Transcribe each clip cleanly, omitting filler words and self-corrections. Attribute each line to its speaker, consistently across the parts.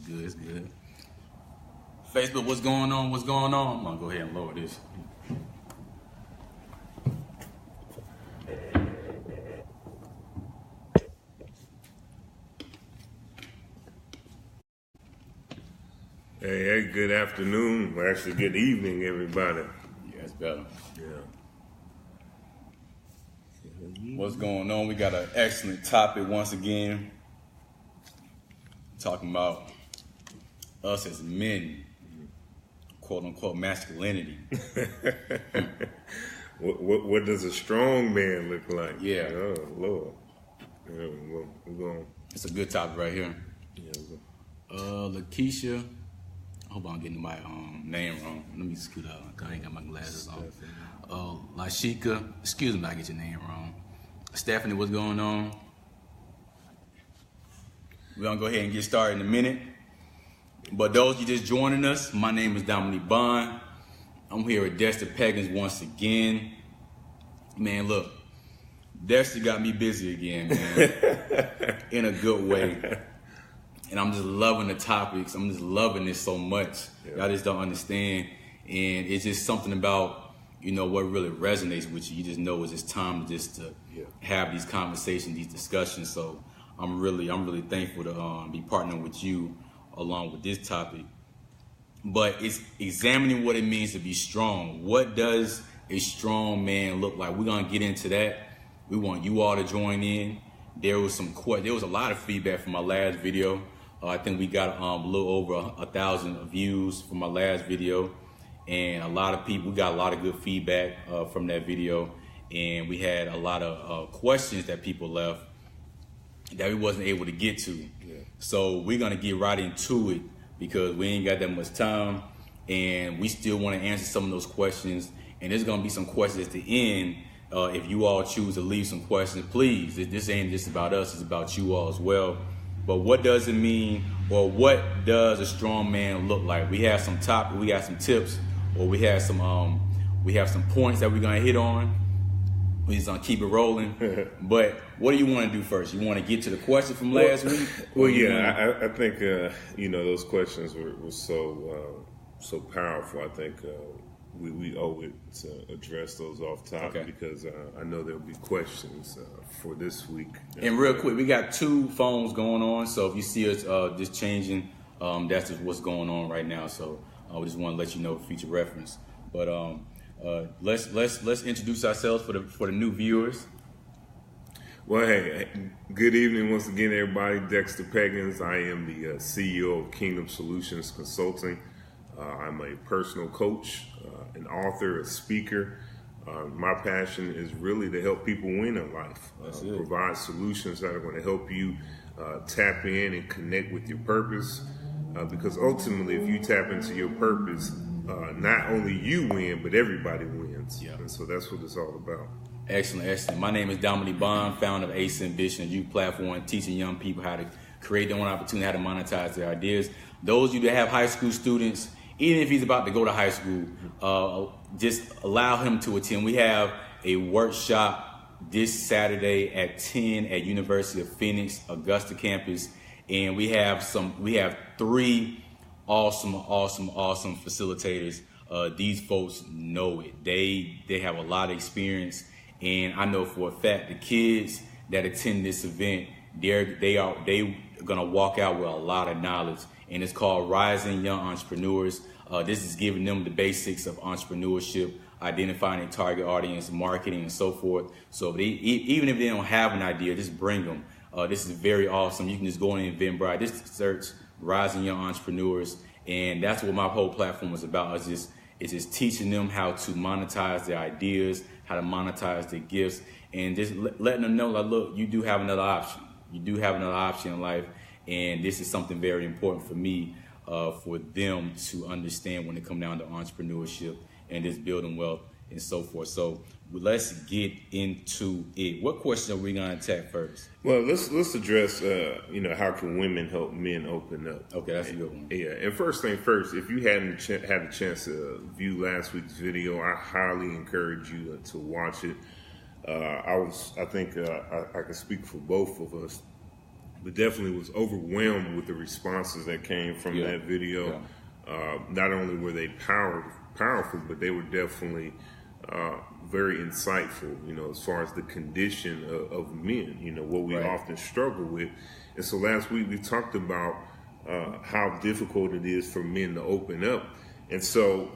Speaker 1: good, it's good. Facebook, what's going on? What's going on? I'm gonna go ahead and lower this.
Speaker 2: Hey, good afternoon. Well, actually, good evening, everybody.
Speaker 1: Yeah, it's better.
Speaker 2: Yeah.
Speaker 1: What's going on? We got an excellent topic once again. Talking about us as men, quote unquote masculinity.
Speaker 2: What does a strong man look like?
Speaker 1: Yeah.
Speaker 2: Oh Lord. Yeah, we're going.
Speaker 1: It's a good topic right here.
Speaker 2: Yeah.
Speaker 1: Lakeisha. I hope I'm getting my name wrong. Let me scoot up. I ain't got my glasses on. Lashika. Excuse me, I get your name wrong. Stephanie, what's going on? We're gonna go ahead and get started in a minute. But those you just joining us, my name is Dominique Bond. I'm here with Dexter Peggins once again. Man, look, Dexter got me busy again, man, in a good way. And I'm just loving the topics. I'm just loving this so much. Yeah. Y'all just don't understand. And it's just something about, what really resonates with you. You just know it's just time to have these conversations, these discussions. So I'm really thankful to be partnering with you along with this topic. But it's examining what it means to be strong. What does a strong man look like? We're gonna get into that. We want you all to join in. There was a lot of feedback from my last video. I think we got a little over 1,000 views from my last video, and we got a lot of good feedback from that video, and we had a lot of questions that people left that we wasn't able to get to. Yeah. So we're gonna get right into it because we ain't got that much time, and we still want to answer some of those questions. And there's gonna be some questions at the end. If you all choose to leave some questions, please. This ain't just about us; it's about you all as well. But what does it mean, or what does a strong man look like? We have some we got some tips, or we have some points that we're gonna hit on. We're just gonna keep it rolling. But what do you want to do first? You want to get to the question from last week?
Speaker 2: Well, yeah, I think those questions were so powerful. I think we owe it to address those off top, because I know there'll be questions for this week.
Speaker 1: And real quick, we got 2 phones going on, so if you see us just changing, that's just what's going on right now. So we just want to let you know for future reference. But let's introduce ourselves for the new viewers.
Speaker 2: Well, hey, good evening once again, everybody. Dexter Peggins. I am the CEO of Kingdom Solutions Consulting. I'm a personal coach, an author, a speaker. My passion is really to help people win in life, provide solutions that are going to help you tap in and connect with your purpose. Because ultimately, if you tap into your purpose, not only you win, but everybody wins. Yeah. And so that's what it's all about.
Speaker 1: Excellent. My name is Dominique Bond, founder of Ace Ambition, a youth platform teaching young people how to create their own opportunity, how to monetize their ideas. Those of you that have high school students, even if he's about to go to high school, just allow him to attend. We have a workshop this Saturday at 10 at University of Phoenix, Augusta campus. And we have 3 awesome facilitators. These folks know it. They have a lot of experience. And I know for a fact the kids that attend this event, they're gonna walk out with a lot of knowledge. And it's called Rising Young Entrepreneurs. This is giving them the basics of entrepreneurship, identifying a target audience, marketing, and so forth. So even if they don't have an idea, just bring them. This is very awesome. You can just go on Eventbrite, just search Rising Young Entrepreneurs, and that's what my whole platform is about. It's just teaching them how to monetize their ideas, how to monetize their gifts, and just letting them know, like, look, you do have another option. You do have another option in life, and this is something very important for me, for them to understand when it comes down to entrepreneurship and just building wealth and so forth. So let's get into it. What question are we going to attack first?
Speaker 2: Well, let's address, how can women help men open up?
Speaker 1: Okay, that's a good one.
Speaker 2: Yeah, and first thing first, if you hadn't had a chance to view last week's video, I highly encourage you to watch it. I think I can speak for both of us. but definitely was overwhelmed with the responses that came from that video. Not only were they powerful, but they were definitely very insightful, as far as the condition of men, what we often struggle with. And so last week we talked about how difficult it is for men to open up. And so,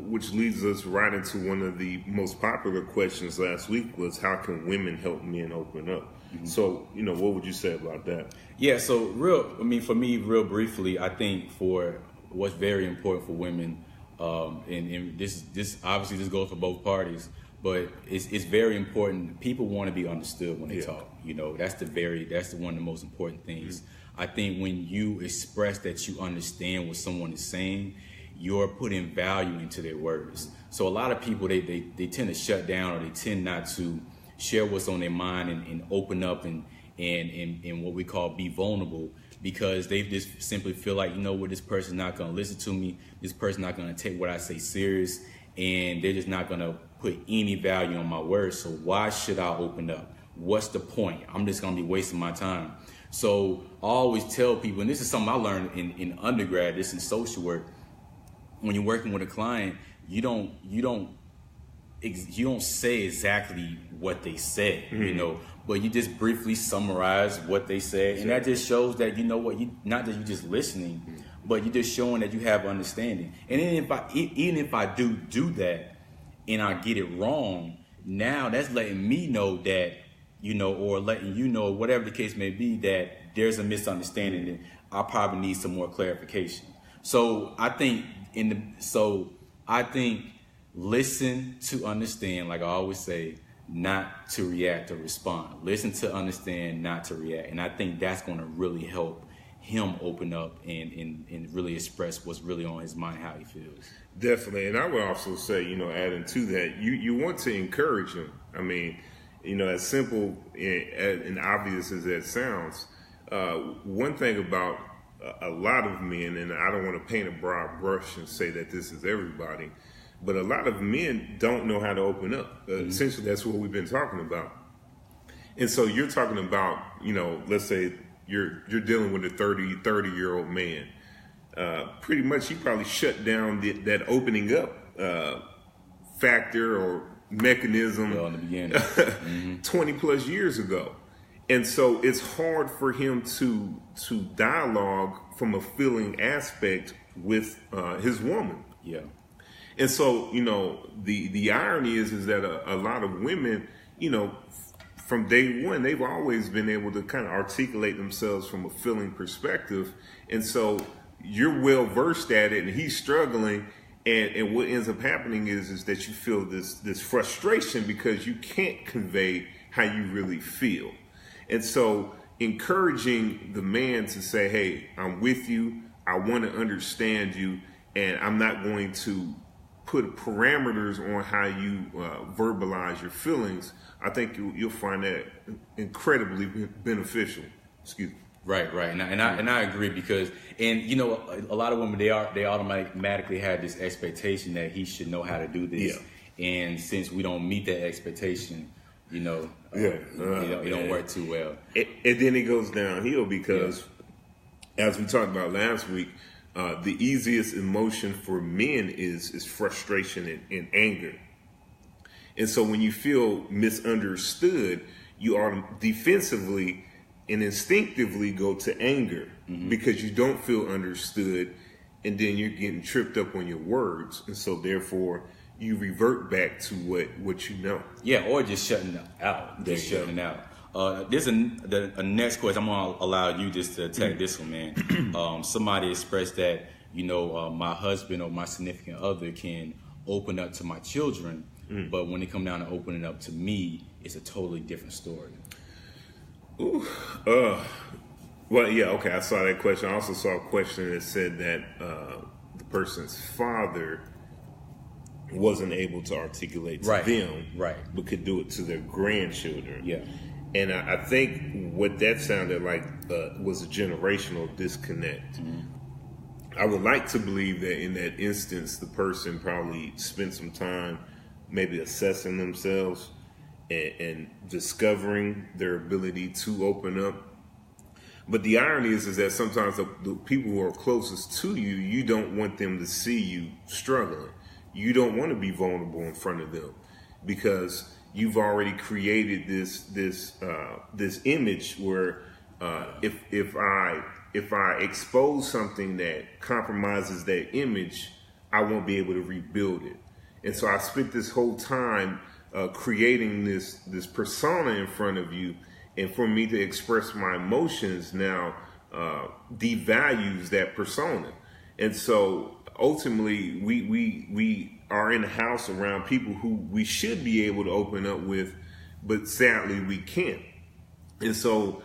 Speaker 2: which leads us right into one of the most popular questions last week was, how can women help men open up? So, what would you say about that?
Speaker 1: Yeah, so for me, real briefly, I think for what's very important for women, and this obviously this goes for both parties, but it's very important. People want to be understood when they talk. That's one of the most important things. I think when you express that you understand what someone is saying, you're putting value into their words. So a lot of people, they tend to shut down, or they tend not to share what's on their mind and open up and what we call be vulnerable, because they just simply feel like, this person's not going to listen to me. This person's not going to take what I say serious, and they're just not going to put any value on my words. So why should I open up? What's the point? I'm just going to be wasting my time. So I always tell people, and this is something I learned in undergrad, this in social work, when you're working with a client, you don't say exactly what they said, but you just briefly summarize what they said, and that just shows that not that you're just listening, but you're just showing that you have understanding. And even if I do that and I get it wrong, now that's letting me know that or letting whatever the case may be, that there's a misunderstanding and I probably need some more clarification. So I think listen to understand, like I always say, not to react or respond. Listen to understand, not to react. And I think that's going to really help him open up and really express what's really on his mind, how he feels. Definitely.
Speaker 2: And I would also say, adding to that, you want to encourage him. I mean, as simple and obvious as that sounds, one thing about a lot of men, and I don't want to paint a broad brush and say that this is everybody, but a lot of men don't know how to open up. Essentially, that's what we've been talking about. And so you're talking about, let's say you're dealing with a 30-year-old man. Pretty much he probably shut down that opening up factor or mechanism
Speaker 1: in the beginning.
Speaker 2: 20 plus years ago. And so it's hard for him to dialogue from a feeling aspect with his woman.
Speaker 1: Yeah.
Speaker 2: And so, the irony is that a lot of women, from day one, they've always been able to kind of articulate themselves from a feeling perspective. And so you're well versed at it and he's struggling. And what ends up happening is that you feel this frustration because you can't convey how you really feel. And so encouraging the man to say, hey, I'm with you, I want to understand you, and I'm not going to put parameters on how you verbalize your feelings, I think you'll find that incredibly beneficial. Excuse me.
Speaker 1: Right. And I agree, because, and a lot of women, they automatically have this expectation that he should know how to do this. Yeah. And since we don't meet that expectation, it don't work too well.
Speaker 2: And then it goes downhill because, as we talked about last week, the easiest emotion for men is frustration and anger. And so when you feel misunderstood, you are defensively and instinctively go to anger because you don't feel understood, and then you're getting tripped up on your words. And so therefore you revert back to what you know.
Speaker 1: Yeah, or just shutting out. Shutting out. There's a next question. I'm going to allow you just to attack this one, man. Somebody expressed that, my husband or my significant other can open up to my children, but when it come down to opening up to me, it's a totally different story.
Speaker 2: Ooh. Well, yeah, okay, I saw that question. I also saw a question that said that the person's father wasn't able to articulate to them, but could do it to their grandchildren.
Speaker 1: Yeah.
Speaker 2: And I think what that sounded like was a generational disconnect. I would like to believe that in that instance, the person probably spent some time maybe assessing themselves and discovering their ability to open up. But the irony is that sometimes the people who are closest to you, you don't want them to see you struggling. You don't want to be vulnerable in front of them because you've already created this image where if I expose something that compromises that image, I won't be able to rebuild it. And so I spent this whole time creating this persona in front of you, and for me to express my emotions now devalues that persona. And so ultimately, we are in a house around people who we should be able to open up with, but sadly we can't. And so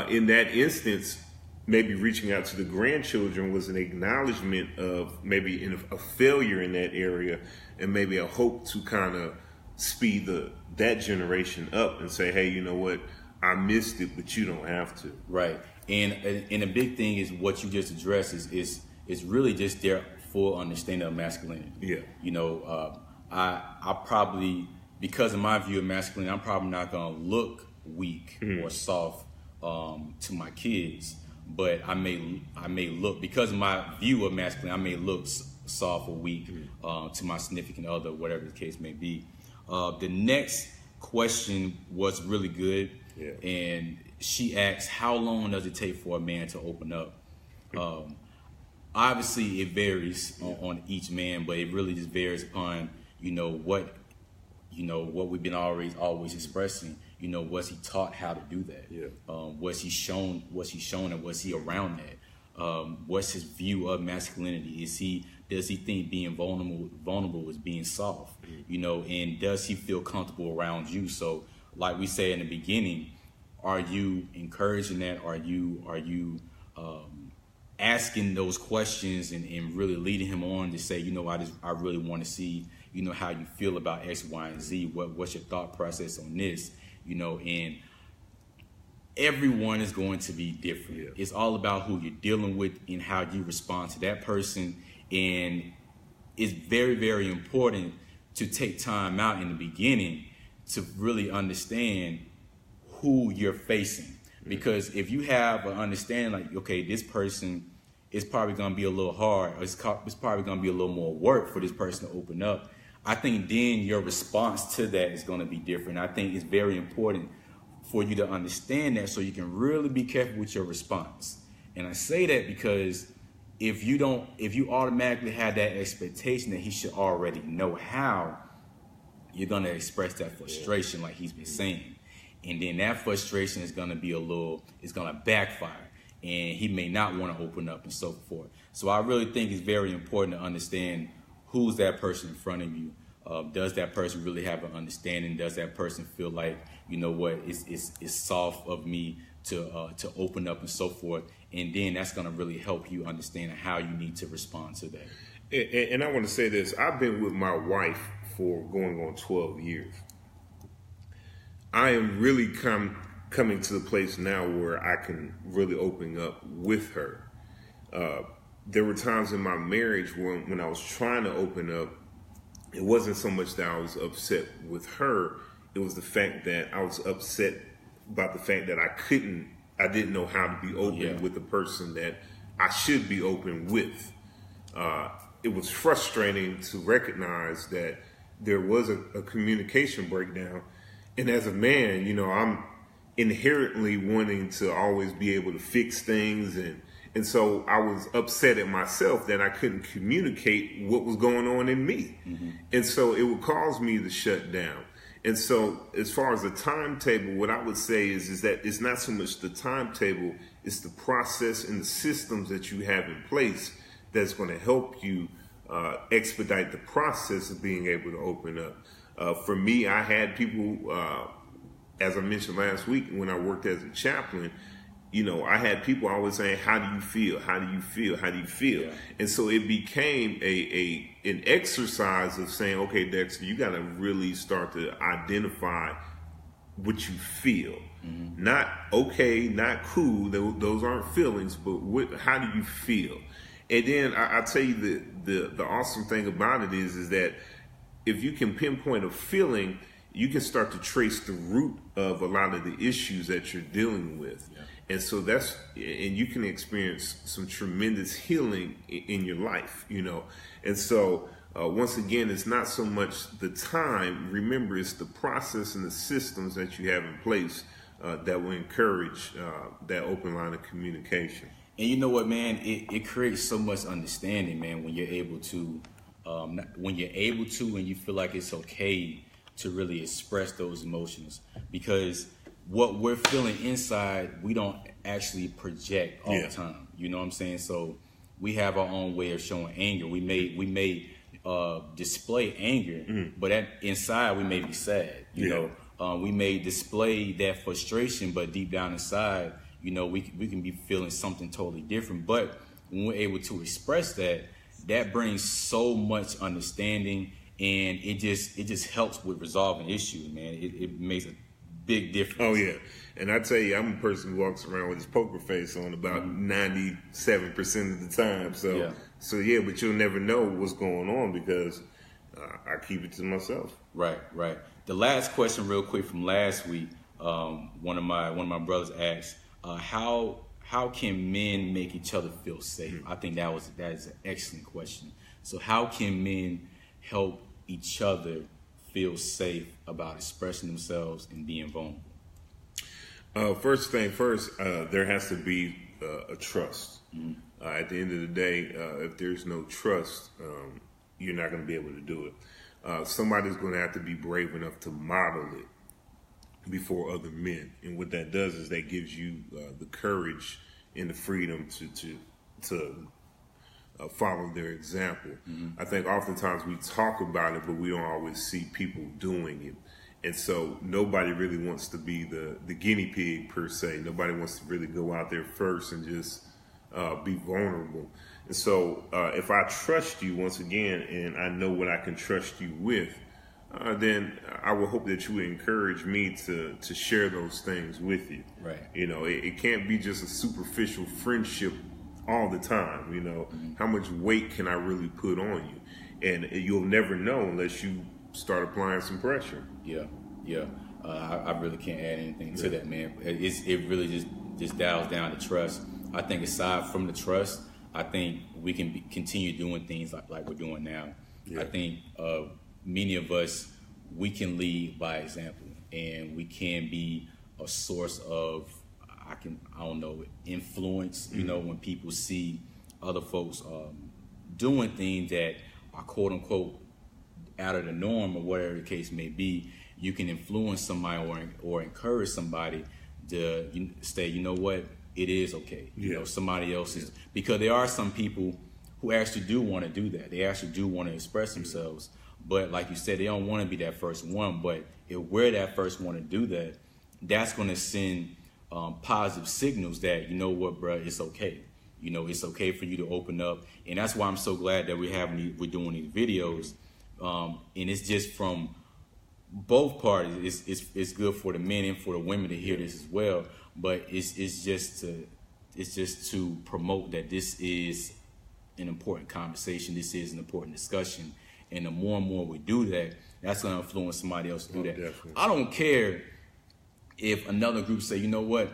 Speaker 2: in that instance, maybe reaching out to the grandchildren was an acknowledgement of maybe a failure in that area, and maybe a hope to kind of speed that generation up and say, hey, you know what, I missed it, but you don't have to.
Speaker 1: Right. And a big thing is what you just addressed is really just their full understanding of masculinity.
Speaker 2: Yeah.
Speaker 1: You know, I probably, because of my view of masculinity, I'm probably not going to look weak or soft to my kids, but I may look, because of my view of masculinity, I may look soft or weak to my significant other, whatever the case may be. The next question was really good.
Speaker 2: Yeah.
Speaker 1: And she asks, how long does it take for a man to open up? Obviously, it varies on each man, but it really just varies upon, what we've been always expressing. Was he taught how to do that?
Speaker 2: Yeah.
Speaker 1: Was he shown, and was he around that? What's his view of masculinity? Does he think being vulnerable is being soft? And does he feel comfortable around you? So, like we say in the beginning, are you encouraging that? Are you asking those questions and really leading him on to say, I really want to see, how you feel about X, Y, and Z. What's your thought process on this? And everyone is going to be different.
Speaker 2: Yeah.
Speaker 1: It's all about who you're dealing with and how you respond to that person. And it's very, very important to take time out in the beginning to really understand who you're facing. Because if you have an understanding like, okay, this person is probably going to be a little hard, or it's probably going to be a little more work for this person to open up, I think then your response to that is going to be different. I think it's very important for you to understand that so you can really be careful with your response. And I say that because if you automatically have that expectation that he should already know how, you're going to express that frustration like he's been saying. And then that frustration is going to it's going to backfire, and he may not want to open up and so forth. So I really think it's very important to understand who's that person in front of you. Does that person really have an understanding? Does that person feel like, it's soft of me to open up and so forth? And then that's going to really help you understand how you need to respond to that.
Speaker 2: And I want to say this. I've been with my wife for going on 12 years. I am really coming to the place now where I can really open up with her. There were times in my marriage when I was trying to open up, it wasn't so much that I was upset with her. It was the fact that I was upset about the fact that I didn't know how to be open with the person that I should be open with. It was frustrating to recognize that there was a communication breakdown. And as a man, I'm inherently wanting to always be able to fix things. And so I was upset at myself that I couldn't communicate what was going on in me. Mm-hmm. And so it would cause me to shut down. And so as far as the timetable, what I would say is that it's not so much the timetable, it's the process and the systems that you have in place that's going to help you expedite the process of being able to open up. For me, I had people, as I mentioned last week, when I worked as a chaplain, I had people always saying, how do you feel? How do you feel? How do you feel? Yeah. And so it became an exercise of saying, okay, Dexter, you got to really start to identify what you feel. Mm-hmm. Not okay, not cool. Those aren't feelings, but how do you feel? And then I tell you the awesome thing about it is that if you can pinpoint a feeling, you can start to trace the root of a lot of the issues that you're dealing with. Yeah. And so and you can experience some tremendous healing in your life, And so once again, it's not so much the time. Remember, it's the process and the systems that you have in place that will encourage that open line of communication.
Speaker 1: And you know what, man? It creates so much understanding, man, when you're able to, and you feel like it's okay to really express those emotions, because what we're feeling inside, we don't actually project all the time. You know what I'm saying? So we have our own way of showing anger. We may display anger, but inside we may be sad. You know, we may display that frustration, but deep down inside, we can be feeling something totally different. But when we're able to express that brings so much understanding, and it just helps with resolving issues, man. It makes a big difference.
Speaker 2: Oh yeah, and I tell you, I'm a person who walks around with his poker face on about 97% of the time. So yeah, but you'll never know what's going on because I keep it to myself.
Speaker 1: Right. The last question, real quick, from last week, one of my brothers asked, how can men make each other feel safe? I think that is an excellent question. So how can men help each other feel safe about expressing themselves and being vulnerable?
Speaker 2: First thing first, there has to be a trust. At the end of the day, if there's no trust, you're not going to be able to do it. Somebody's going to have to be brave enough to model it before other men, and what that does is that gives you the courage and the freedom to follow their example. I think oftentimes we talk about it, but we don't always see people doing it. And so nobody really wants to be the guinea pig per se. Nobody wants to really go out there first and just be vulnerable. And so if I trust you once again, and I know what I can trust you with, then I will hope that you would encourage me to share those things with you.
Speaker 1: Right.
Speaker 2: It can't be just a superficial friendship all the time. How much weight can I really put on you? And you'll never know unless you start applying some pressure.
Speaker 1: Yeah. I really can't add anything to that, man. It really just dials down to trust. I think aside from the trust, I think we can continue doing things like we're doing now. I think many of us, we can lead by example, and we can be a source of, influence, when people see other folks doing things that are quote unquote out of the norm or whatever the case may be. You can influence somebody or encourage somebody to say, you know what, it is okay. Somebody else is, because there are some people who actually do want to do that. They actually do want to express themselves. But like you said, they don't want to be that first one. But if we're that first one to do that, that's going to send positive signals that, you know what, bro, it's okay. It's okay for you to open up. And that's why I'm so glad that we're doing these videos. And it's just from both parties. It's good for the men and for the women to hear this as well. But it's just to promote that this is an important conversation. This is an important discussion. And the more and more we do that, that's going to influence somebody else to do that. Definitely. I don't care if another group say, you know what,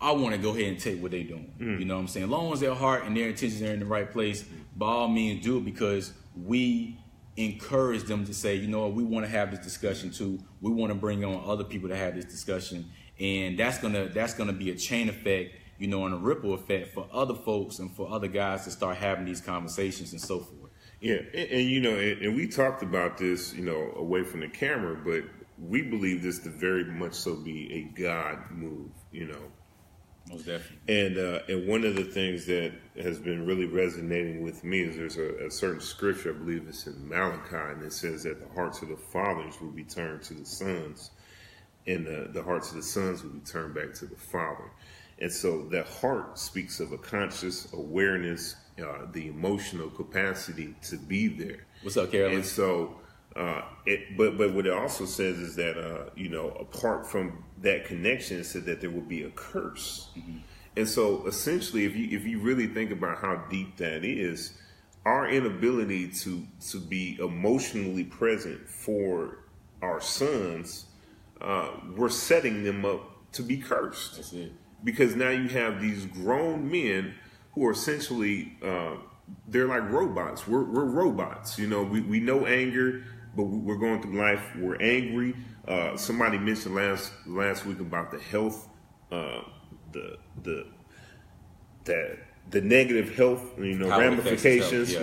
Speaker 1: I want to go ahead and take what they're doing. You know what I'm saying? As long as their heart and their intentions are in the right place, by all means do it, because we encourage them to say, you know what, we want to have this discussion too. We want to bring on other people to have this discussion. And that's gonna be a chain effect, and a ripple effect for other folks and for other guys to start having these conversations and so forth.
Speaker 2: Yeah, and we talked about this, away from the camera, but we believe this to very much so be a God move,
Speaker 1: Most definitely.
Speaker 2: And one of the things that has been really resonating with me is there's a certain scripture, I believe it's in Malachi, and it says that the hearts of the fathers will be turned to the sons, and the hearts of the sons will be turned back to the Father. And so that heart speaks of a conscious awareness, the emotional capacity to be there.
Speaker 1: What's up, Carolyn?
Speaker 2: And so, but what it also says is that, apart from that connection, it said that there will be a curse. And so essentially, if you really think about how deep that is, our inability to be emotionally present for our sons, we're setting them up to be cursed.
Speaker 1: That's it.
Speaker 2: Because now you have these grown men who are essentially, they're like robots. We're robots. You know, we know anger, but we're going through life. We're angry. Somebody mentioned last week about the health, the negative health, ramifications,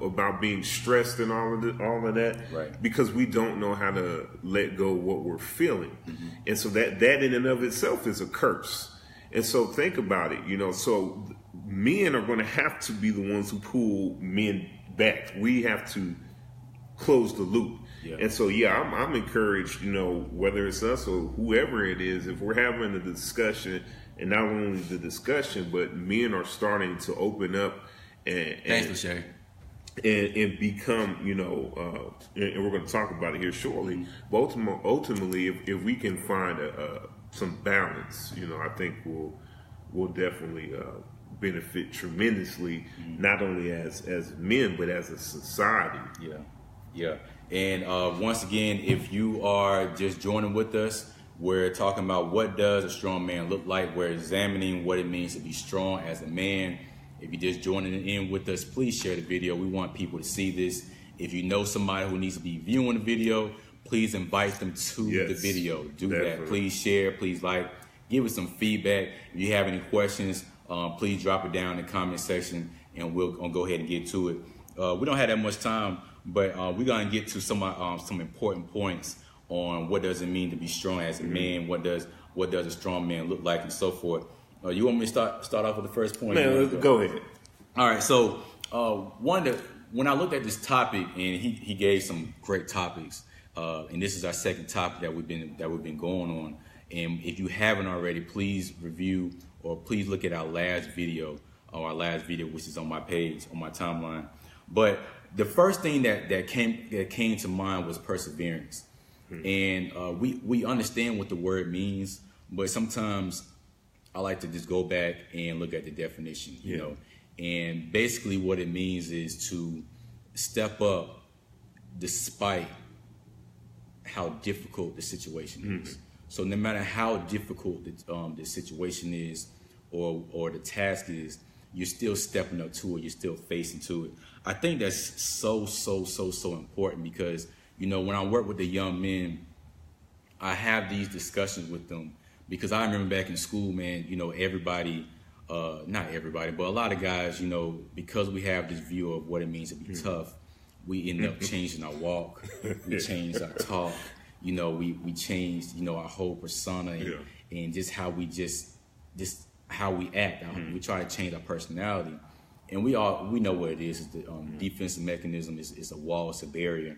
Speaker 2: about being stressed and all of that.
Speaker 1: Right.
Speaker 2: Because we don't know how to let go of what we're feeling. Mm-hmm. And so that in and of itself is a curse. And so think about it, so men are going to have to be the ones who pull men back. We have to close the loop. Yeah. And so, I'm encouraged, whether it's us or whoever it is, if we're having a discussion, and not only the discussion, but men are starting to open up and become, and we're going to talk about it here shortly. Mm-hmm. But ultimately, if we can find some balance, I think we'll definitely benefit tremendously, mm-hmm. not only as men but as a society.
Speaker 1: Yeah. And once again, if you are just joining with us, we're talking about what does a strong man look like. We're examining what it means to be strong as a man. If you're just joining in with us, please share the video. We want people to see this. If you know somebody who needs to be viewing the video, please invite them to the video. Do that. Please share. Please like. Give us some feedback. If you have any questions, please drop it down in the comment section, and we'll go ahead and get to it. We don't have that much time, but we're going to get to some important points on what does it mean to be strong as a man. What does a strong man look like, and so forth. You want me to start off with the first point?
Speaker 2: Man, go ahead.
Speaker 1: All right. So when I looked at this topic, and he gave some great topics. And this is our second topic that we've been going on. And if you haven't already, please review or please look at our last video, which is on my page, on my timeline. But the first thing that came to mind was perseverance. And we understand what the word means, but sometimes I like to just go back and look at the definition, you know. And basically what it means is to step up despite how difficult the situation is. So no matter how difficult the situation is or the task is, you're still stepping up to it. You're still facing to it. I think that's so important because, when I work with the young men, I have these discussions with them because I remember back in school, man, everybody, not everybody, but a lot of guys, because we have this view of what it means to be tough, we end up changing our walk, we change our talk, we changed, our whole persona and just how we just how we act. We try to change our personality, and we know what it is. It's the defensive mechanism. It's a wall, it's a barrier,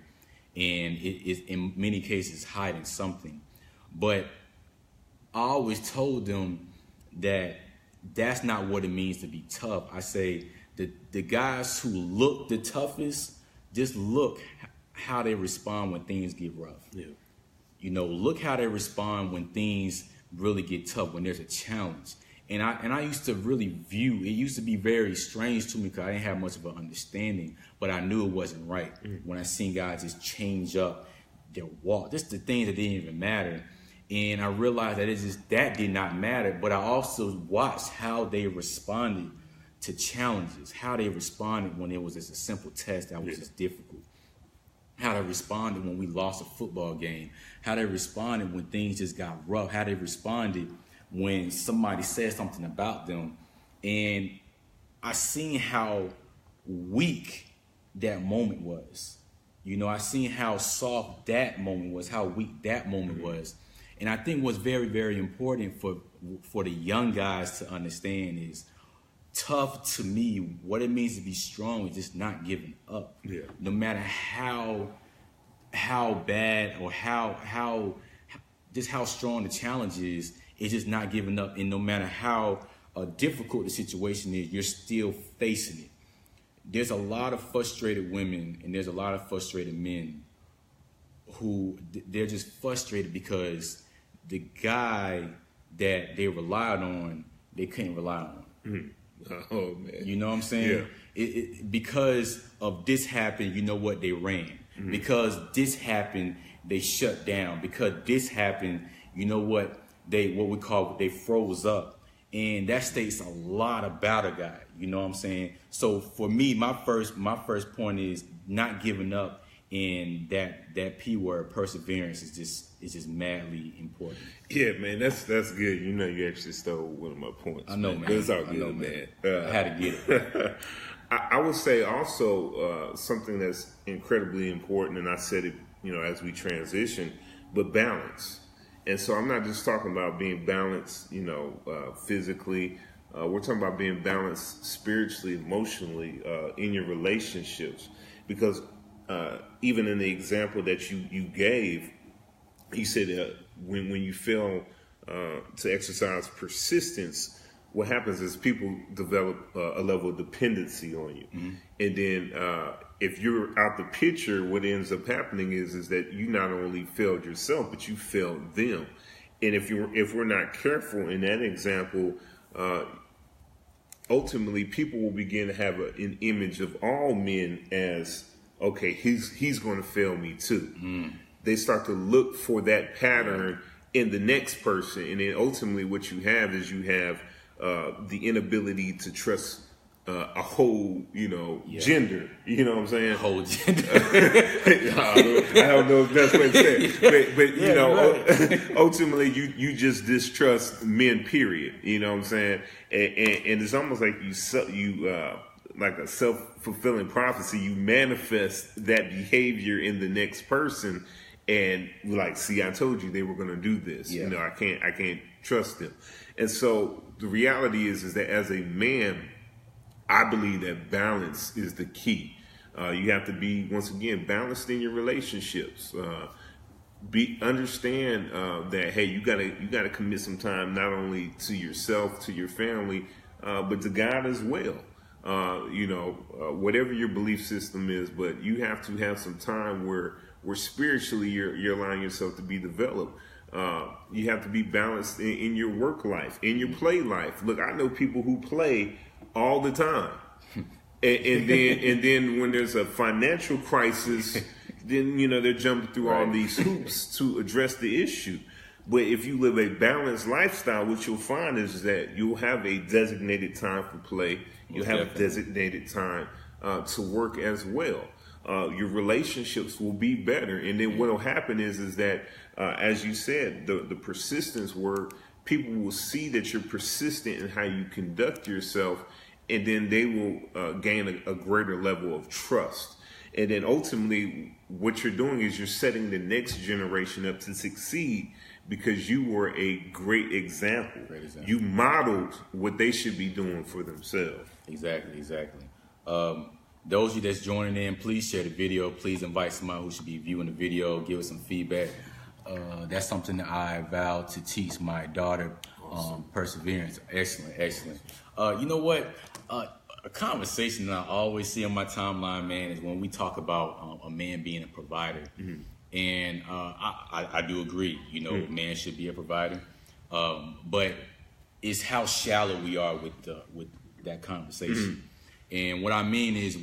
Speaker 1: and it is in many cases hiding something. But I always told them that that's not what it means to be tough. I say the guys who look the toughest, just look how they respond when things get rough. Look how they respond when things really get tough, when there's a challenge. And I used to really view, it used to be very strange to me because I didn't have much of an understanding, but I knew it wasn't right. When I seen guys just change up their walk, just the things that didn't even matter. And I realized that that did not matter, but I also watched how they responded to challenges, how they responded when it was just a simple test that was just difficult, how they responded when we lost a football game, how they responded when things just got rough, how they responded when somebody said something about them. And I seen how weak that moment was. I seen how soft that moment was, how weak that moment was. And I think what's very, very important for the young guys to understand is tough to me, what it means to be strong is just not giving up. No matter how bad or how strong the challenge is, it's just not giving up. And no matter how difficult the situation is, you're still facing it. There's a lot of frustrated women and there's a lot of frustrated men who they're just frustrated because the guy that they relied on, they couldn't rely on.
Speaker 2: Oh, man.
Speaker 1: You know what I'm saying? Because of this happened, they ran. Because this happened, they shut down because this happened. You know what they froze up, and that states a lot about a guy. You know what I'm saying? So for me, my first point is not giving up. And that P word, perseverance, is just madly important.
Speaker 2: Yeah, man, that's good. You know, you actually stole one of my points.
Speaker 1: I know, man.
Speaker 2: But it's all good, man.
Speaker 1: I had to get it.
Speaker 2: I would say also something that's incredibly important, and I said it, you know, as we transition, but balance. And so I'm not just talking about being balanced, you know, physically. We're talking about being balanced spiritually, emotionally, in your relationships, because even in the example that you gave, you said when you fail to exercise persistence, what happens is people develop a level of dependency on you. Mm-hmm. And then if you're out the picture, what ends up happening is that you not only failed yourself, but you failed them. And if we're not careful in that example, ultimately people will begin to have an image of all men as, okay, he's going to fail me too. Mm. They start to look for that pattern in the next person, and then ultimately what you have the inability to trust a whole, you know, gender. You know what I'm saying?
Speaker 1: A whole gender.
Speaker 2: I don't know if that's what it said, but you know, right. Ultimately you just distrust men. Period. You know what I'm saying? And it's almost like you like a self-fulfilling prophecy. You manifest that behavior in the next person, and like, see, I told you they were going to do this. Yeah. You know, I can't trust them. And so the reality is that as a man, I believe that balance is the key. You have to be, once again, balanced in your relationships. Understand that, hey, you gotta commit some time not only to yourself, to your family, but to God as well. Whatever your belief system is, but you have to have some time where spiritually you're allowing yourself to be developed. You have to be balanced in your work life, in your play life. Look, I know people who play all the time, and then when there's a financial crisis, then they're jumping through all these hoops to address the issue. But if you live a balanced lifestyle, what you'll find is that you'll have a designated time for play. You'll have a designated time to work as well. Your relationships will be better. And then what will happen is that, as you said, the persistence word, people will see that you're persistent in how you conduct yourself, and then they will gain a greater level of trust. And then ultimately what you're doing is you're setting the next generation up to succeed because you were a great example. You modeled what they should be doing for themselves.
Speaker 1: Exactly. Those of you that's joining in, please share the video. Please invite somebody who should be viewing the video. Give us some feedback. That's something that I vow to teach my daughter. Perseverance. Excellent. You know what? A conversation that I always see on my timeline, man, is when we talk about a man being a provider. Mm-hmm. And I do agree, a man should be a provider. But it's how shallow we are with that conversation. Mm-hmm. And what I mean is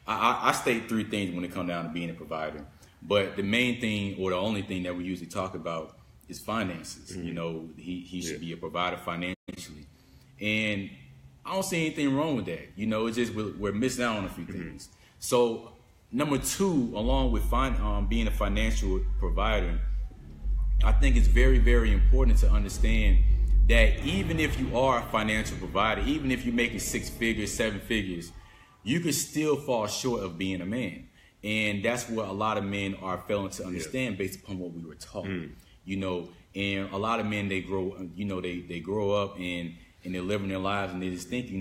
Speaker 1: I state three things when it comes down to being a provider. But the main thing, or the only thing that we usually talk about, is finances. Mm-hmm. He should be a provider financially. And I don't see anything wrong with that. It's just we're missing out on a few things. Mm-hmm. So number two, along with being a financial provider, I think it's very, very important to understand that even if you are a financial provider, even if you're making 6 figures, 7 figures, you could still fall short of being a man. And that's what a lot of men are failing to understand based upon what we were taught. And a lot of men, they grow up and they're living their lives and they just think,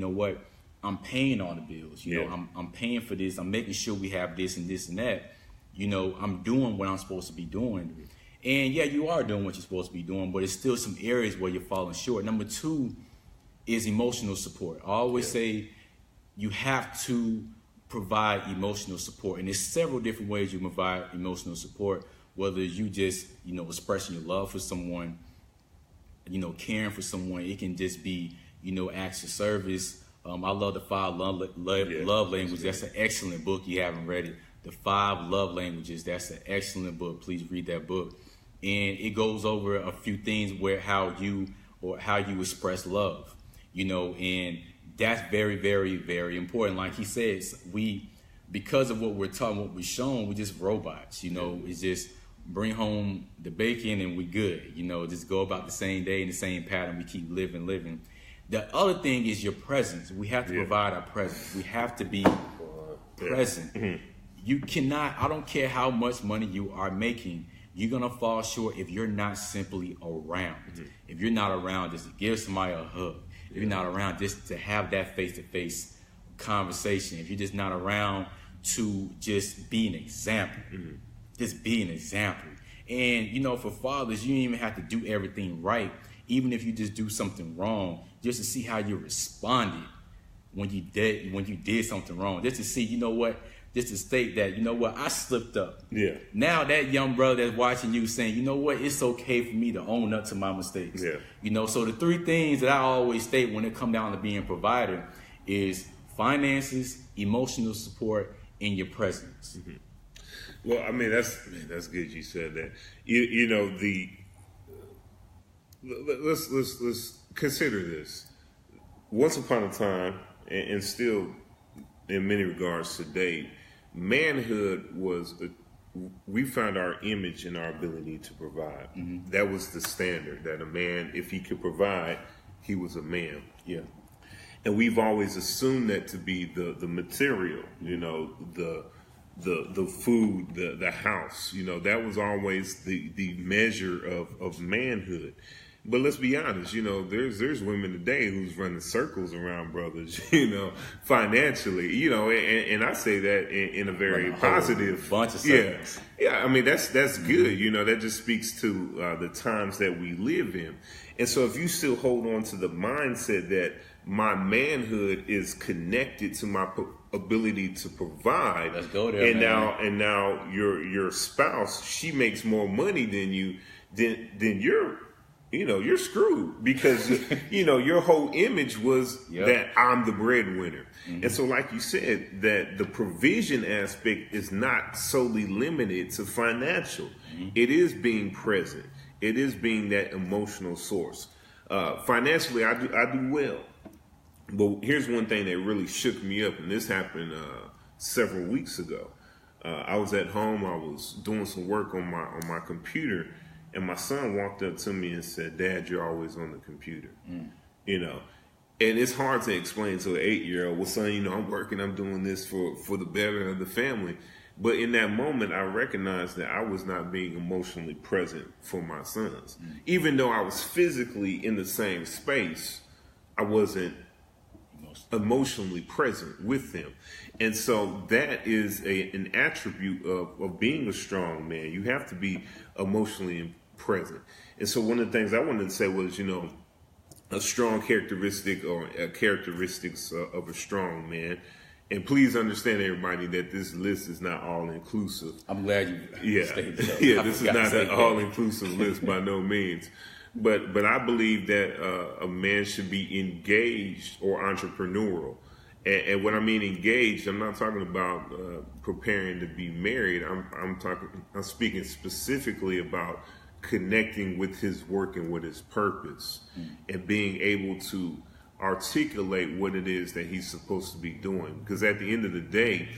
Speaker 1: I'm paying all the bills. I'm paying for this. I'm making sure we have this and this and that. I'm doing what I'm supposed to be doing. And yeah, you are doing what you're supposed to be doing, but it's still some areas where you're falling short. Number two is emotional support. I always say you have to provide emotional support. And there's several different ways you provide emotional support, whether you just, expressing your love for someone, caring for someone. It can just be, acts of service. I love the 5 love language. That's an excellent book. You haven't read it. The 5 Love Languages. That's an excellent book. Please read that book. And it goes over a few things where how you express love, and that's very, very, very important. Like he says, because of what we're taught, what we're shown, we're just robots. It's just bring home the bacon and we good. Just go about the same day in the same pattern. We keep living. The other thing is your presence. We have to provide our presence. We have to be present. Mm-hmm. You cannot. I don't care how much money you are making. You're going to fall short if you're not simply around. Mm-hmm. If you're not around just to give somebody a hug. If you're not around just to have that face-to-face conversation. If you're just not around to just be an example. Mm-hmm. Just be an example. And, for fathers, you don't even have to do everything right. Even if you just do something wrong, just to see how you responded when you did something wrong. Just to see, just to state that, I slipped up. Yeah. Now that young brother that's watching you saying, it's okay for me to own up to my mistakes. Yeah. So the 3 things that I always state when it come down to being a provider is finances, emotional support, and your presence.
Speaker 2: Mm-hmm. Well, I mean, that's good you said that. Let's consider this. Once upon a time, and still in many regards today, manhood was we found our image in our ability to provide. Mm-hmm. That was the standard, that a man, if he could provide, he was a man. Yeah. And we've always assumed that to be the material, the food, the house, that was always the measure of manhood. But let's be honest, there's women today who's running circles around brothers, financially, and I say that in a very positive
Speaker 1: bunch of circles.
Speaker 2: Yeah. I mean, that's good. That just speaks to the times that we live in. And so if you still hold on to the mindset that my manhood is connected to my ability to provide,
Speaker 1: let's go there,
Speaker 2: and
Speaker 1: man.
Speaker 2: now your spouse, she makes more money than you, then you're screwed, because your whole image was that I'm the breadwinner. Mm-hmm. And so, like you said, that the provision aspect is not solely limited to financial. Mm-hmm. It is being present. It is being that emotional source. Financially, I do well. But here's one thing that really shook me up, and this happened several weeks ago. I was at home. I was doing some work on my computer, and my son walked up to me and said, "Dad, you're always on the computer." Mm. And it's hard to explain to an 8-year-old, "Well, son, I'm working. I'm doing this for the better of the family." But in that moment, I recognized that I was not being emotionally present for my sons. Mm. Even though I was physically in the same space, I wasn't emotionally present with them. And so that is an attribute of being a strong man. You have to be emotionally present. And so one of the things I wanted to say was, a strong characteristic or characteristics of a strong man. And please understand, everybody, that this list is not all inclusive.
Speaker 1: I'm glad you stated that.
Speaker 2: Yeah, this is not an all inclusive list by no means. But I believe that a man should be engaged or entrepreneurial. And when I mean engaged, I'm not talking about preparing to be married. I'm speaking specifically about connecting with his work and with his purpose, and being able to articulate what it is that he's supposed to be doing. Because at the end of the day,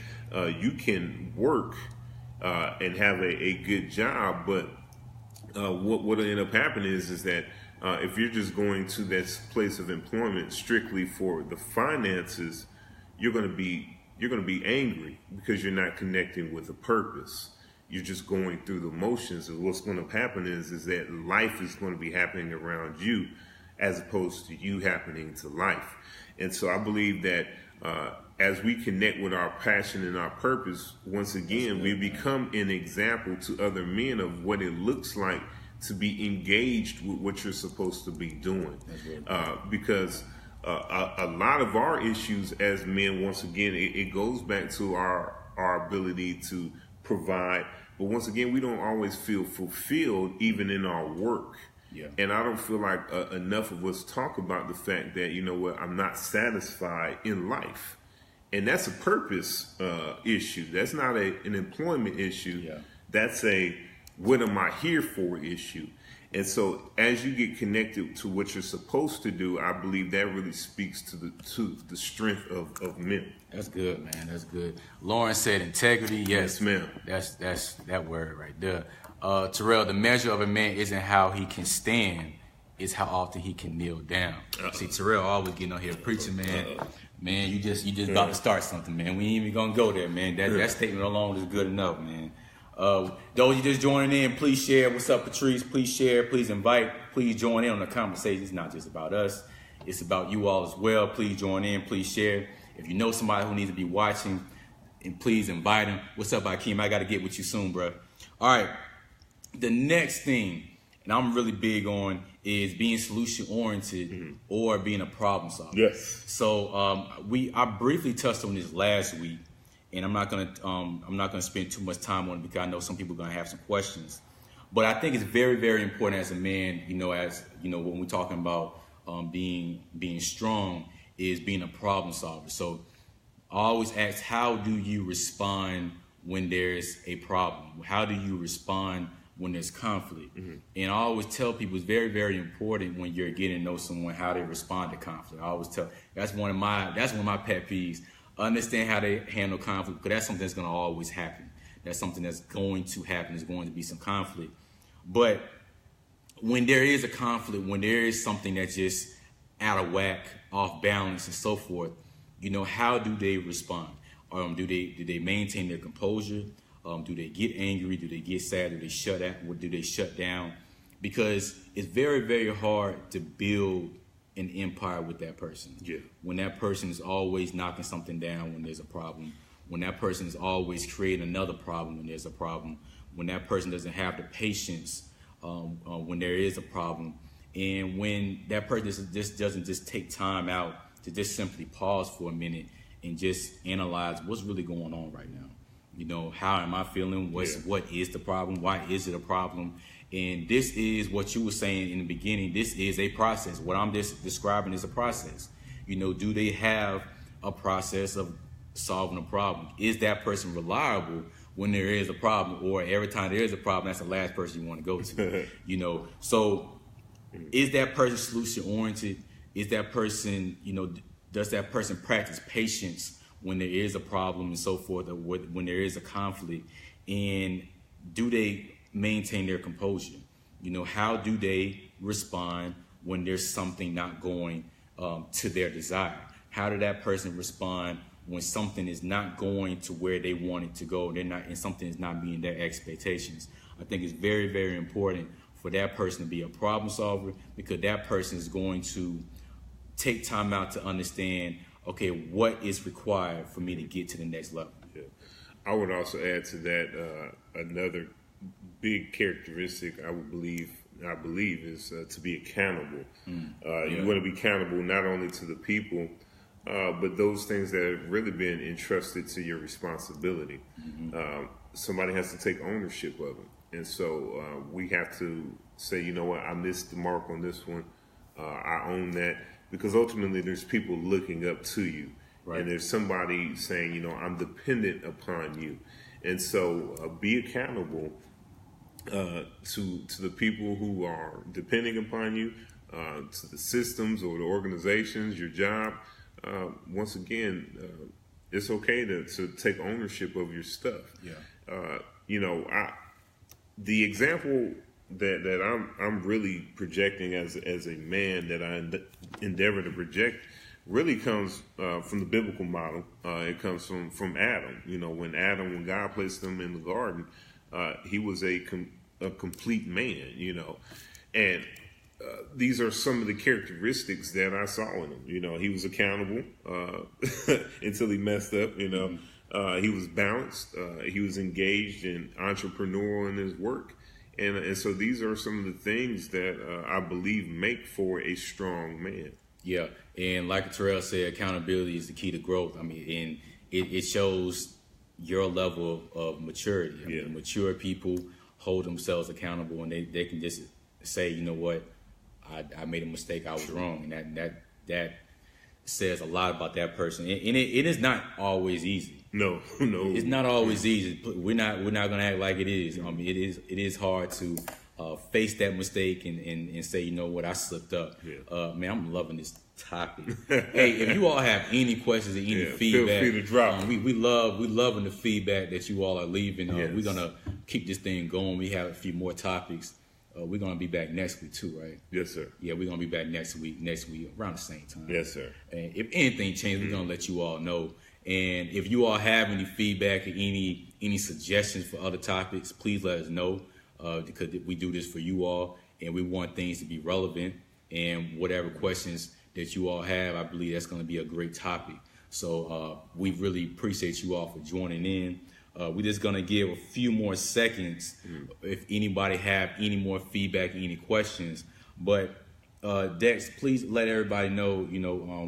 Speaker 2: you can work and have a good job, but what will end up happening is that if you're just going to that place of employment strictly for the finances, you're going to be angry because you're not connecting with a purpose. You're just going through the motions, and what's going to happen is that life is going to be happening around you as opposed to you happening to life. And so I believe that as we connect with our passion and our purpose, once again, we become an example to other men of what it looks like to be engaged with what you're supposed to be doing. Because a lot of our issues as men, once again, it goes back to our ability to provide. But once again, we don't always feel fulfilled even in our work. Yeah. And I don't feel like enough of us talk about the fact that, I'm not satisfied in life. And that's a purpose issue. That's not an employment issue.
Speaker 1: Yeah.
Speaker 2: That's a what am I here for issue. And so as you get connected to what you're supposed to do, I believe that really speaks to the strength of men.
Speaker 1: That's good, man. That's good. Lauren said integrity. Yes,
Speaker 2: ma'am.
Speaker 1: That's that word right there. Terrell, the measure of a man isn't how he can stand, it's how often he can kneel down. See, Terrell always getting on here preaching, man. Man, you just about to start something, man. We ain't even gonna go there, man. That statement alone is good enough, man. Those you just joining in, please share. What's up, Patrice? Please share. Please invite. Please join in on the conversation. It's not just about us. It's about you all as well. Please join in. Please share. If you know somebody who needs to be watching, and please invite them. What's up, Akeem? I got to get with you soon, bro. All right. The next thing, and I'm really big on, is being solution-oriented or being a problem solver.
Speaker 2: Yes.
Speaker 1: So I briefly touched on this last week. And I'm not gonna spend too much time on it because I know some people are gonna have some questions. But I think it's very, very important as a man, when we're talking about being strong, is being a problem solver. So I always ask, how do you respond when there's a problem? How do you respond when there's conflict? And I always tell people it's very, very important when you're getting to know someone how they respond to conflict. I always tell that's one of my pet peeves. Understand how they handle conflict, because that's something that's going to always happen. That's something that's going to happen. There's going to be some conflict. But when there is a conflict, when there is something that's just out of whack, off balance, and so forth, how do they respond? Do they maintain their composure? Do they get angry? Do they get sad? Do they shut down? Because it's very, very hard to build an empire with that person.
Speaker 2: Yeah.
Speaker 1: When that person is always knocking something down when there's a problem, when that person is always creating another problem when there's a problem, when that person doesn't have the patience when there is a problem, and when that person just doesn't take time out to just simply pause for a minute and just analyze what's really going on right now. How am I feeling? What is the problem? Why is it a problem? And this is what you were saying in the beginning. This is a process. What I'm just describing is a process. Do they have a process of solving a problem? Is that person reliable when there is a problem, or every time there is a problem, that's the last person you want to go to? So is that person solution oriented? Is that person, does that person practice patience when there is a problem and so forth, or when there is a conflict? And do they maintain their composure? How do they respond when there's something not going to their desire? How did that person respond when something is not going to where they want it to go, and something is not meeting their expectations? I think it's very, very important for that person to be a problem solver, because that person is going to take time out to understand, okay, what is required for me to get to the next level.
Speaker 2: Yeah. I would also add to that another big characteristic I believe is to be accountable. You want to be accountable not only to the people, but those things that have really been entrusted to your responsibility. Somebody has to take ownership of it. And so we have to say, you know what, I missed the mark on this one. I own that, because ultimately there's people looking up to you. Right. And there's somebody saying, I'm dependent upon you. And so be accountable to the people who are depending upon you, to the systems or the organizations, your job. Once again, it's okay to take ownership of your stuff. Yeah. The example that I'm really projecting as a man, that I endeavor to project, really comes from the biblical model. It comes from Adam. When God placed him in the garden, he was a complete man. And these are some of the characteristics that I saw in him. He was accountable until he messed up. He was balanced. He was engaged and entrepreneurial in his work. And so these are some of the things that I believe make for a strong man.
Speaker 1: Yeah, and like Terrell said, accountability is the key to growth. And it shows your level of maturity. Mature people hold themselves accountable, and they can just say, you know what, I made a mistake, I was wrong, and says a lot about that person, and it is not always easy.
Speaker 2: No,
Speaker 1: It's not always easy. We're not gonna act like it is. I mean, it is hard to face that mistake and say, you know what, I slipped up.
Speaker 2: Yeah.
Speaker 1: Man, I'm loving this topic. Hey, if you all have any questions or any feedback,
Speaker 2: feel free to drop.
Speaker 1: we loving the feedback that you all are leaving.
Speaker 2: Yes.
Speaker 1: We're gonna keep this thing going. We have a few more topics. We're gonna be back next week too, right?
Speaker 2: Yes, sir.
Speaker 1: Yeah, we're gonna be back next week around the same time.
Speaker 2: Yes, sir.
Speaker 1: And if anything changes, we're gonna let you all know. And if you all have any feedback or any suggestions for other topics, please let us know, because we do this for you all, and we want things to be relevant. And whatever questions that you all have, I believe that's going to be a great topic. So we really appreciate you all for joining in. We're just going to give a few more seconds if anybody have any more feedback, any questions. But Dex, please let everybody know,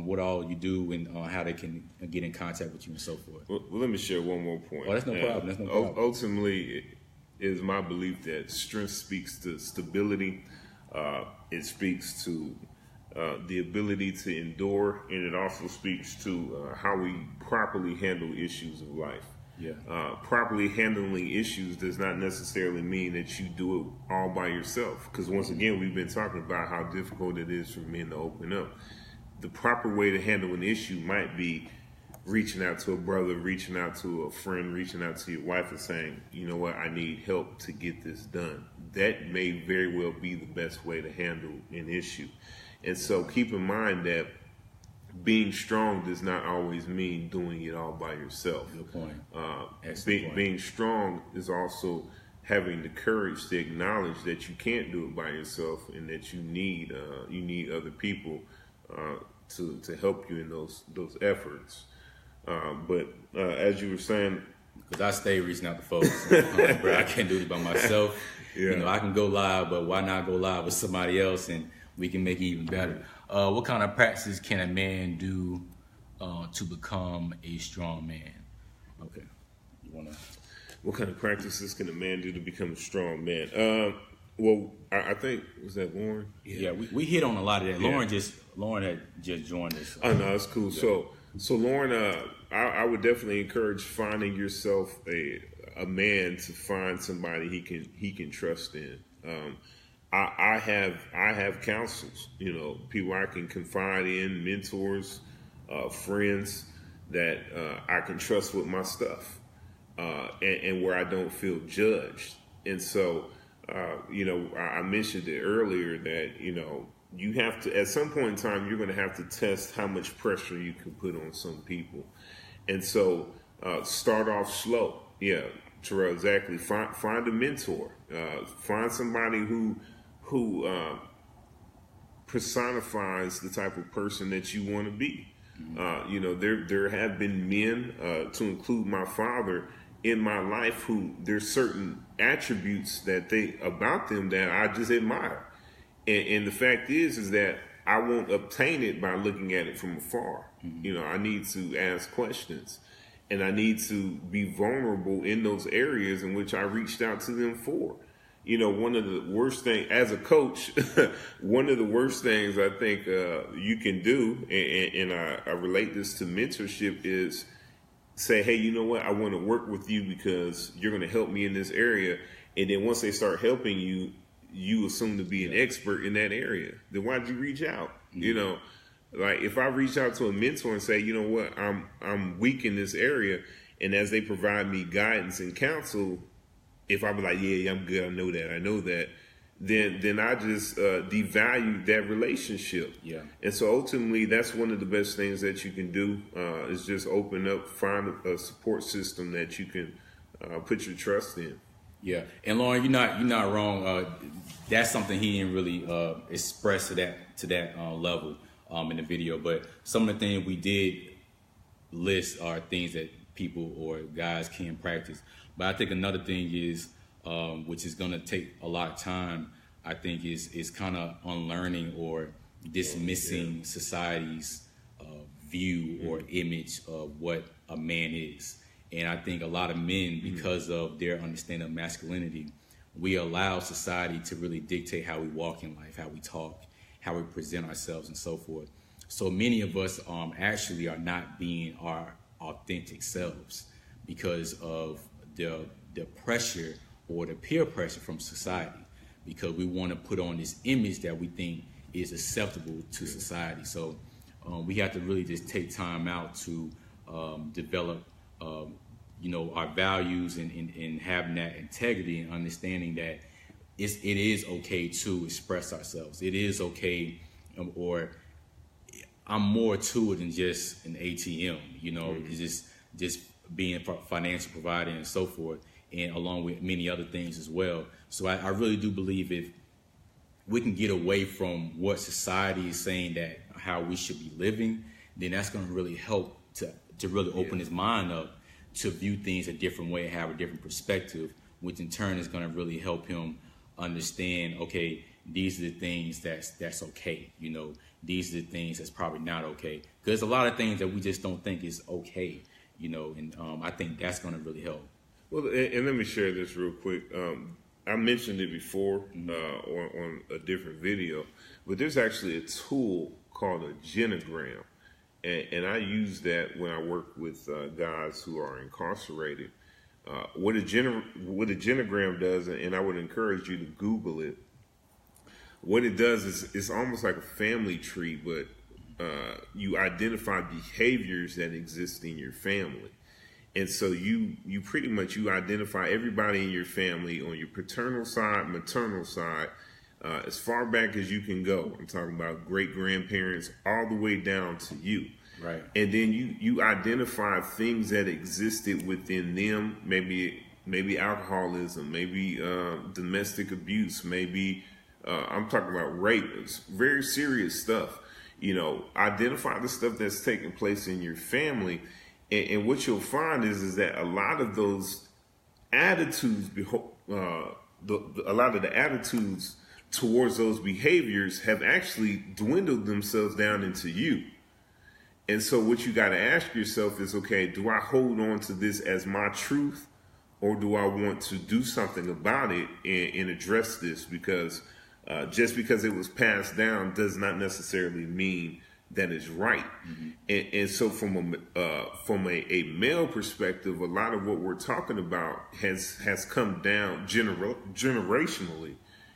Speaker 1: what all you do and how they can get in contact with you and so forth.
Speaker 2: Well, let me share one more point.
Speaker 1: Oh, that's no problem. That's no problem.
Speaker 2: Ultimately, it is my belief that strength speaks to stability. It speaks to the ability to endure, and it also speaks to how we properly handle issues of life.
Speaker 1: Yeah.
Speaker 2: Properly handling issues does not necessarily mean that you do it all by yourself. Because once again, we've been talking about how difficult it is for men to open up. The proper way to handle an issue might be reaching out to a brother, reaching out to a friend, reaching out to your wife and saying, you know what, I need help to get this done. That may very well be the best way to handle an issue. And so keep in mind that being strong does not always mean doing it all by yourself.
Speaker 1: Good point.
Speaker 2: Being strong is also having the courage to acknowledge that you can't do it by yourself and that you need other people to help you in those efforts. But as you were saying,
Speaker 1: because I stay reaching out to folks, I'm like, bro, I can't do it by myself.
Speaker 2: Yeah.
Speaker 1: I can go live, but why not go live with somebody else and we can make it even better? What kind of practices can a man do to become a strong man? Okay, you wanna?
Speaker 2: What kind of practices can a man do to become a strong man? Well, I think, was that Lauren?
Speaker 1: Yeah, we hit on a lot of that. Yeah. Lauren had just joined us.
Speaker 2: Oh no, that's cool. Yeah. So Lauren, I would definitely encourage finding yourself a man to find somebody he can trust in. I have counsels, people I can confide in, mentors, friends that I can trust with my stuff, and where I don't feel judged. And so, I mentioned it earlier that, you have to, at some point in time, you're going to have to test how much pressure you can put on some people. And so start off slow. Yeah, Terrell, exactly. Find a mentor. Find somebody who personifies the type of person that you want to be. There have been men, to include my father, in my life who there's certain attributes about them that I just admire. And the fact is that I won't obtain it by looking at it from afar. Mm-hmm. I need to ask questions, and I need to be vulnerable in those areas in which I reached out to them for. One of the worst things as a coach, one of the worst things I think you can do, and I relate this to mentorship, is say, hey, you know what? I want to work with you because you're going to help me in this area. And then once they start helping you, you assume to be an expert in that area. Then why'd you reach out? Mm-hmm. Like if I reach out to a mentor and say, you know what, I'm weak in this area, and as they provide me guidance and counsel, if I be like, yeah, I'm good, I know that, then I just devalue that relationship. Yeah. And so ultimately, that's one of the best things that you can do is just open up, find a support system that you can put your trust in.
Speaker 1: Yeah, and Lauren, you're not wrong. That's something he didn't really express to that level in the video. But some of the things we did list are things that people or guys can practice. But I think another thing is, which is going to take a lot of time, I think is kind of unlearning or dismissing society's view or image of what a man is. And I think a lot of men, because of their understanding of masculinity, we allow society to really dictate how we walk in life, how we talk, how we present ourselves, and so forth. So many of us actually are not being our authentic selves because of the pressure or the peer pressure from society, because we want to put on this image that we think is acceptable to society. So we have to really just take time out to develop, our values and having that integrity and understanding that it is okay to express ourselves. It is okay, or I'm more to it than just an ATM. It's just being a financial provider and so forth, and along with many other things as well. So I really do believe if we can get away from what society is saying that how we should be living, then that's going to really help to really open his mind up to view things a different way, have a different perspective, which in turn is going to really help him understand, okay, these are the things that's okay. These are the things that's probably not okay. Because a lot of things that we just don't think is okay, and I think that's going to really help.
Speaker 2: Well, and let me share this real quick. I mentioned it before on a different video, but there's actually a tool called a genogram. And I use that when I work with guys who are incarcerated. What a genogram does, and I would encourage you to Google it. What it does is it's almost like a family tree, but you identify behaviors that exist in your family. And so you pretty much identify everybody in your family on your paternal side, maternal side, as far back as you can go. I'm talking about great grandparents all the way down to you.
Speaker 1: Right.
Speaker 2: And then you identify things that existed within them, maybe alcoholism, maybe domestic abuse, maybe I'm talking about rape. It's very serious stuff. Identify the stuff that's taking place in your family. And what you'll find is that a lot of those attitudes, a lot of the attitudes towards those behaviors have actually dwindled themselves down into you. And so what you got to ask yourself is, okay, do I hold on to this as my truth, or do I want to do something about it and address this? Because just because it was passed down does not necessarily mean that is right. Mm-hmm. And so from a male perspective, a lot of what we're talking about has come down generationally.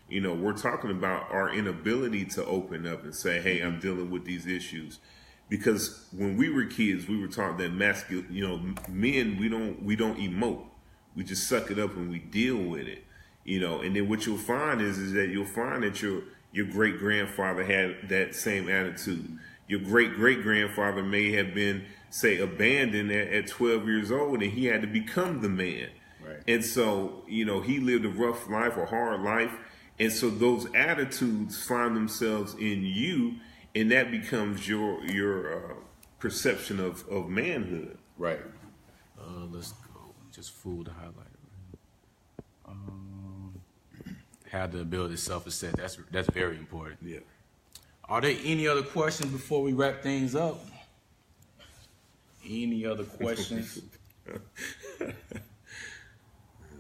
Speaker 2: We're talking about our inability to open up and say, hey, I'm dealing with these issues. Because when we were kids, we were taught that men, we don't emote. We just suck it up and we deal with it. And then what you'll find is that you'll find that your great grandfather had that same attitude. Your great great grandfather may have been, say, abandoned at 12 years old, and he had to become the man.
Speaker 1: Right.
Speaker 2: And so, he lived a rough life, a hard life. And so those attitudes find themselves in you, and that becomes your perception of manhood.
Speaker 1: Right. Let's go. Just fool the highlighter. Have the ability to self-assess. That's very important.
Speaker 2: Yeah.
Speaker 1: Are there any other questions before we wrap things up? Any other questions?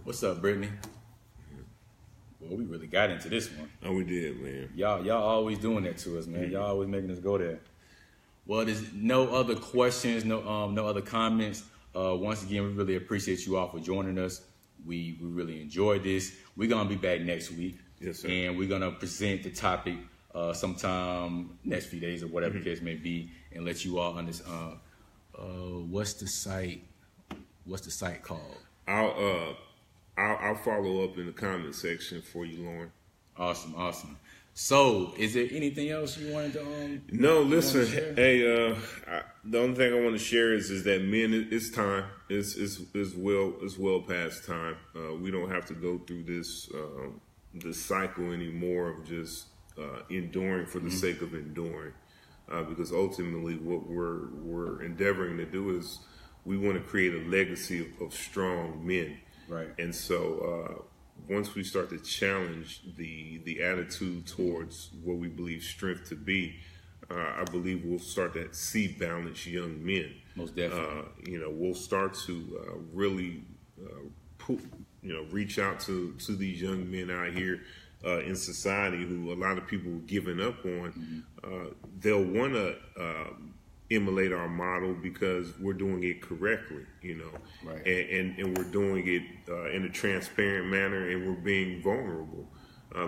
Speaker 1: What's up, Brittany? Well, we really got into this one.
Speaker 2: Oh, we did, man.
Speaker 1: Y'all always doing that to us, man. Y'all always making us go there. Well, there's no other questions, no other comments. Once again, we really appreciate you all for joining us. We really enjoyed this. We're gonna be back next week.
Speaker 2: Yes, sir.
Speaker 1: And we're gonna present the topic sometime next few days or whatever the case may be, and let you all understand. What's the site called?
Speaker 2: I'll follow up in the comment section for you, Lauren.
Speaker 1: Awesome. So, is there anything else you wanted to?
Speaker 2: No, listen. Hey, the only thing I want to share is that men, it's time. It's well past time. We don't have to go through this cycle anymore of just enduring for the sake of enduring, because ultimately what we're endeavoring to do is we want to create a legacy of strong men.
Speaker 1: Right.
Speaker 2: And so once we start to challenge the attitude towards what we believe strength to be, I believe we'll start to see balanced young men.
Speaker 1: Most definitely.
Speaker 2: We'll start to really reach out to these young men out here in society who a lot of people are giving up on, they'll want to emulate our model because we're doing it correctly,
Speaker 1: Right.
Speaker 2: and we're doing it in a transparent manner, and we're being vulnerable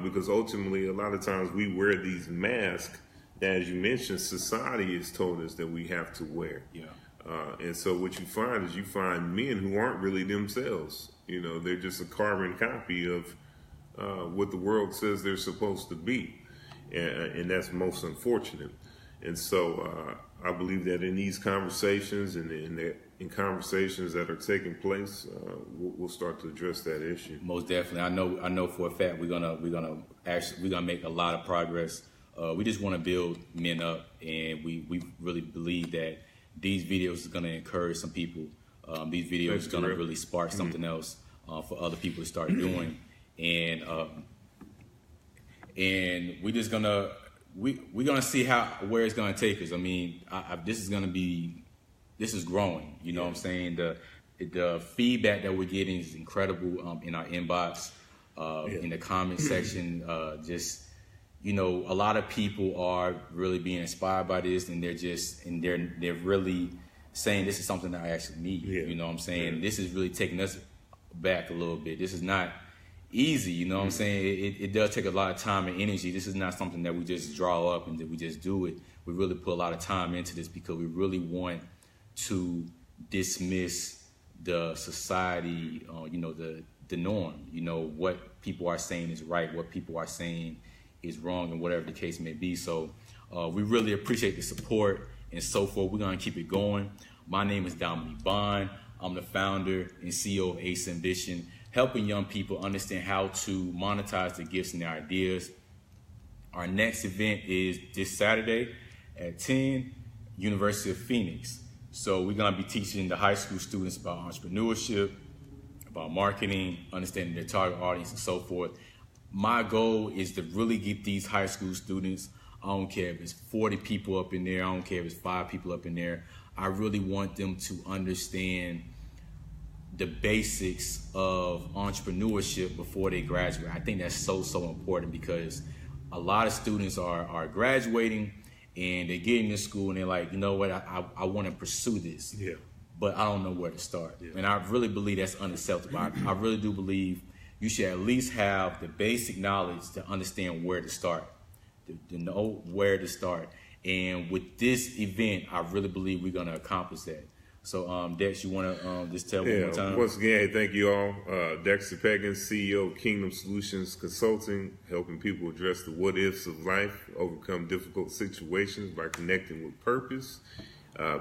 Speaker 2: because ultimately a lot of times we wear these masks that, as you mentioned, society has told us that we have to wear.
Speaker 1: Yeah.
Speaker 2: And so what you find is you find men who aren't really themselves. They're just a carbon copy of what the world says they're supposed to be, and that's most unfortunate. And so I believe that in these conversations and in conversations that are taking place, we'll start to address that issue.
Speaker 1: Most definitely. I know for a fact we're gonna make a lot of progress. We just want to build men up, and we really believe that these videos are gonna encourage some people. These videos are gonna really spark something else for other people to start doing, and we're just gonna we're gonna see where it's gonna take us. I mean, this is growing. You know what I'm saying? The feedback that we're getting is incredible in our inbox, in the comment section. A lot of people are really being inspired by this, and they're really saying this is something that I actually need.
Speaker 2: Yeah.
Speaker 1: You know what I'm saying? Yeah. This is really taking us back a little bit. This is not easy, you know what I'm saying? It does take a lot of time and energy. This is not something that we just draw up and that we just do it. We really put a lot of time into this because we really want to dismiss the society, the norm. What people are saying is right, what people are saying is wrong, and whatever the case may be. So we really appreciate the support and so forth. We're going to keep it going. My name is Dominique Bond. I'm the founder and CEO of Ace Ambition, helping young people understand how to monetize their gifts and their ideas. Our next event is this Saturday at 10, University of Phoenix. So we're going to be teaching the high school students about entrepreneurship, about marketing, understanding their target audience, and so forth. My goal is to really get these high school students, I don't care if it's 40 people up in there, I don't care if it's 5 people up in there, I really want them to understand the basics of entrepreneurship before they graduate. I think that's so important because a lot of students are graduating and they get into school and they're like, you know what, I want to pursue this, but I don't know where to start. And I really believe that's unacceptable. I really do believe you should at least have the basic knowledge to understand where to start, to know where to start. And with this event, I really believe we're going to accomplish that. So, Dex, you want to just tell one more time?
Speaker 2: Once again, hey, thank you all. Dexter Peggins, CEO of Kingdom Solutions Consulting, helping people address the what-ifs of life, overcome difficult situations by connecting with purpose,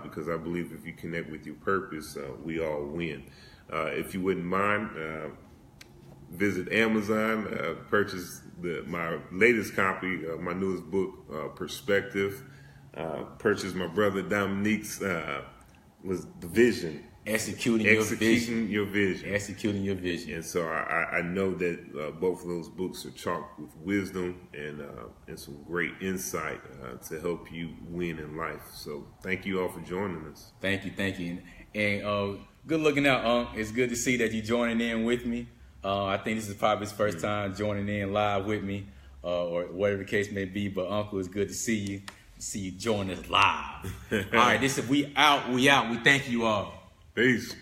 Speaker 2: because I believe if you connect with your purpose, we all win. If you wouldn't mind, visit Amazon, purchase my latest copy of my newest book, Perspective. Purchase my brother Dominique's was the vision.
Speaker 1: Executing your vision.
Speaker 2: Executing your vision. And so I know that both of those books are chocked with wisdom and some great insight to help you win in life. So thank you all for joining us.
Speaker 1: Thank you. And good looking out, It's good to see that you're joining in with me. I think this is probably his first time joining in live with me, or whatever the case may be. But Uncle, it's good to see you. See you join us live. All right, we out. We thank you all.
Speaker 2: Peace.